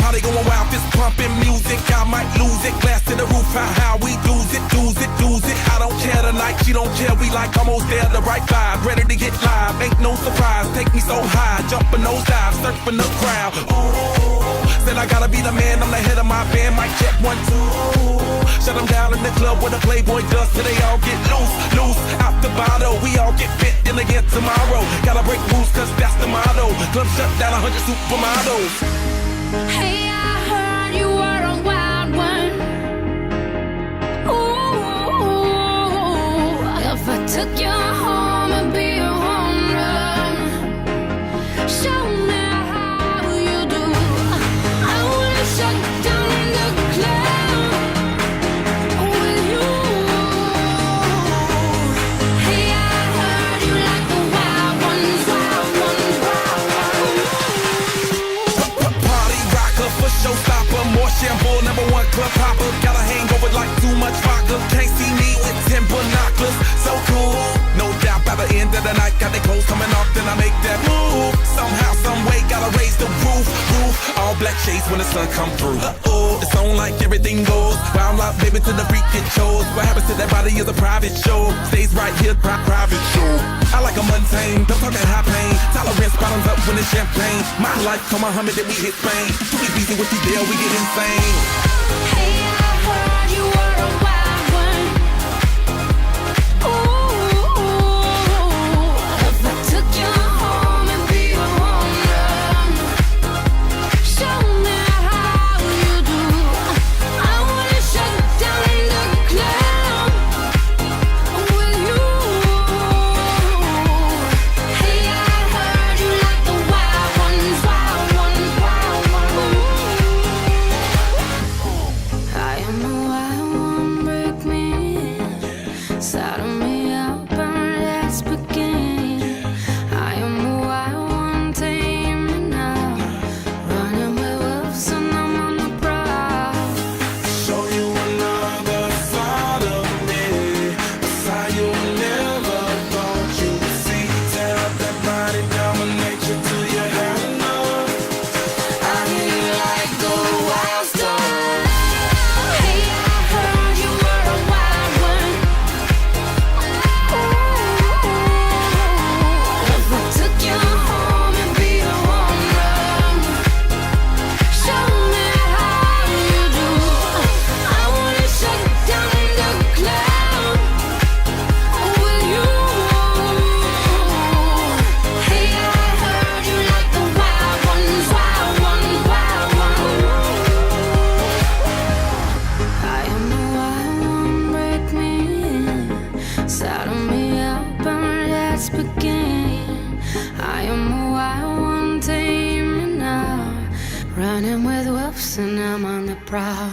Party going wild, fist pumping music. I might lose it. Glass to the roof, how we lose it, lose it, lose it. I don't care tonight, she don't care. We like almost there, the right vibe. Ready to get live, ain't no surprise. Take me so high, jumping those dives, surfing the crowd. Ooh, said I gotta be the man, I'm the head of my band. Mic check 1, 2. Shut them down in the club where the Playboy does till they all get loose, loose. Out the bottle, we all get fit in again tomorrow. Gotta break rules, cause that's the motto. Club shut down, 100 supermodels. Hey, I heard you were a wild one. Ooh, if I took you home and be a home run, show me how you do. I wanna shut down the club with you. Hey, I heard you like the wild ones, wild ones, wild ones. Party rocker, for showstopper, more shampoo, #1 club hopper. Got a hangover like too much vodka. Can't see me with 10 binoculars. So cool, no doubt by the end of the night. Got the clothes coming off, then I make that move. Somehow, some way, gotta raise the roof. All black shades when the sun come through. It's on like everything goes. Wild out, baby, to the freak it shows. What happens to that body is a private show. Stays right here, private show. I like a mundane, don't talk that high pain. Tolerance bottoms up when it's champagne. My life, come Muhammad, then we hit Spain. Too easy with the deal, we get insane. Hey, I heard you were a wild one. Ooh, if I took you home and be a home run, show me how you do. I wanna shut down the club with you. Hey, I heard you like the wild ones, wild ones, wild ones. I am a wild one, break me in, saddle me up and let's begin. I am a wild one, tame me now, running with wolves and I'm on the prowl. Show you another side of me, a side you never thought you'd see. Tear up that body, dominate you till you have enough. I need like the wild stuff. Hey, I heard you were a wild one. Ooh, if I took you home and be a home run, show me how you do. I wanna shut down the club with you. Hey, I heard you like the wild ones, wild ones, wild ones. I am a wild one, break me in, saddle me up and let's begin. I am a wild one, tame me now, running with wolves and I'm on the prowl.